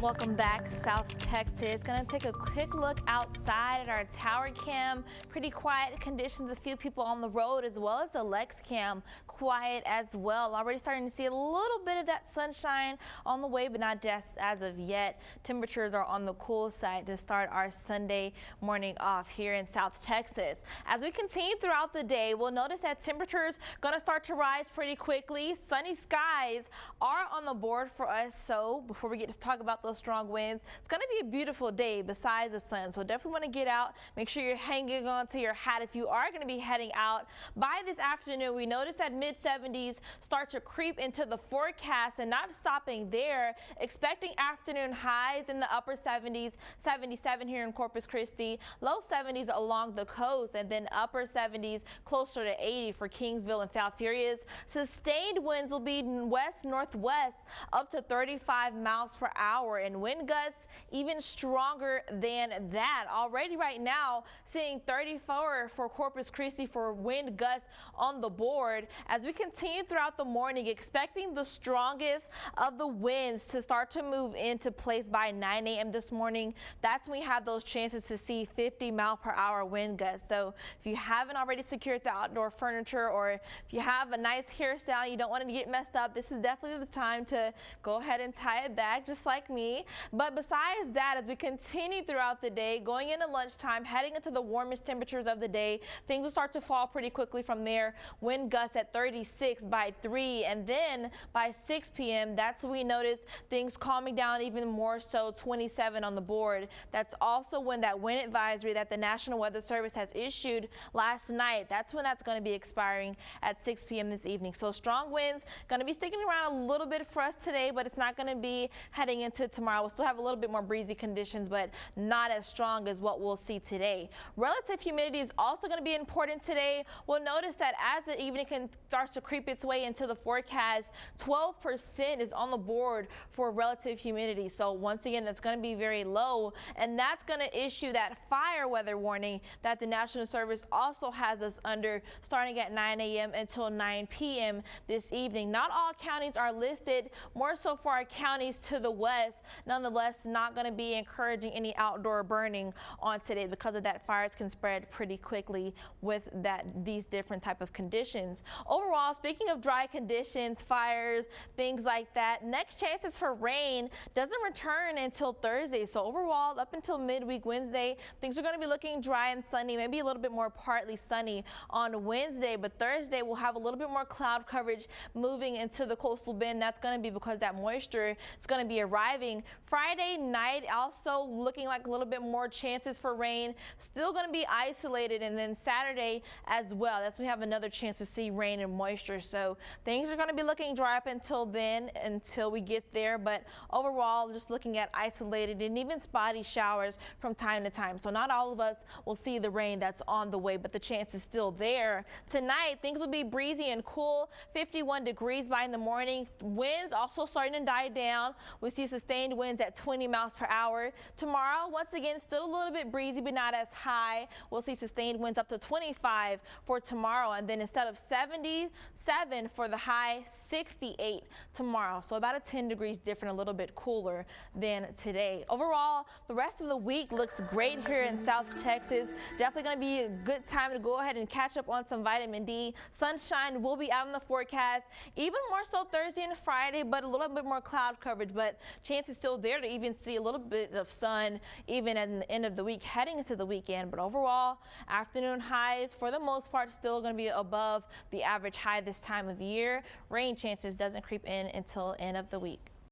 Welcome back, South Texas. Gonna take a quick look outside at our tower cam. Pretty quiet conditions, a few people on the road, as well as the Lex cam, quiet as well. Already starting to see a little bit of that sunshine on the way, but not just as of yet. Temperatures are on the cool side to start our Sunday morning off here in South Texas. As we continue throughout the day, we'll notice that temperatures gonna start to rise pretty quickly. Sunny skies are on the board for us. So before we get to talk about those strong winds, it's going to be a beautiful day besides the sun, so definitely want to get out. Make sure you're hanging on to your hat if you are going to be heading out. By this afternoon, we noticed that mid-70s start to creep into the forecast, and not stopping there, expecting afternoon highs in the upper 70s, 77 here in Corpus Christi, low 70s along the coast, and then upper 70s closer to 80 for Kingsville and Falfurrias. Sustained winds will be west-northwest up to 35 miles per hour, and wind gusts even stronger than that. Already right now seeing 34 for Corpus Christi for wind gusts on the board. As we continue throughout the morning, expecting the strongest of the winds to start to move into place by 9 a.m. this morning. That's when we have those chances to see 50-mile-per-hour wind gusts. So if you haven't already secured the outdoor furniture, or if you have a nice hairstyle, you don't want it to get messed up, this is definitely the time to go ahead and tie it back just like me. But besides that, as we continue throughout the day, going into lunchtime, heading into the warmest temperatures of the day, things will start to fall pretty quickly from there. Wind gusts at 36 by 3, and then by 6 p.m. that's when we notice things calming down even more, so 27 on the board. That's also when that wind advisory that the National Weather Service has issued last night, that's when that's going to be expiring at 6 p.m. this evening. So strong winds going to be sticking around a little bit for us today, but it's not going to be heading into tomorrow. We'll still have a little bit more breezy conditions, but not as strong as what we'll see today. Relative humidity is also going to be important today. We'll notice that as the evening starts to creep its way into the forecast, 12% is on the board for relative humidity. So once again, that's going to be very low, and that's going to issue that fire weather warning that the National Service also has us under, starting at 9 a.m. until 9 p.m. this evening. Not all counties are listed, more so for our counties to the west. Nonetheless, not going to be encouraging any outdoor burning on today because of that. Fires can spread pretty quickly with these different type of conditions. Overall, speaking of dry conditions, fires, things like that, next chances for rain doesn't return until Thursday. So overall, up until midweek Wednesday, things are going to be looking dry and sunny, maybe a little bit more partly sunny on Wednesday, but Thursday we'll have a little bit more cloud coverage moving into the coastal bend. That's going to be because that moisture is going to be arriving. Friday night also looking like a little bit more chances for rain, still going to be isolated, and then Saturday as well. That's when we have another chance to see rain and moisture. So things are going to be looking dry up until then, until we get there, but overall just looking at isolated and even spotty showers from time to time. So not all of us will see the rain that's on the way, but the chance is still there. Tonight things will be breezy and cool, 51 degrees by in the morning. Winds also starting to die down. We see sustained winds at 20 miles per hour. Tomorrow, once again, still a little bit breezy, but not as high. We'll see sustained winds up to 25 for tomorrow, and then instead of 77 for the high, 68 tomorrow. So about a 10 degrees different, a little bit cooler than today. Overall, the rest of the week looks great here in South Texas. Definitely going to be a good time to go ahead and catch up on some vitamin D. Sunshine will be out in the forecast, even more so Thursday and Friday, but a little bit more cloud coverage, but chance is still there to even see a little bit of sun even at the end of the week heading into the weekend. But overall, afternoon highs for the most part still going to be above the average high this time of year. Rain chances doesn't creep in until end of the week.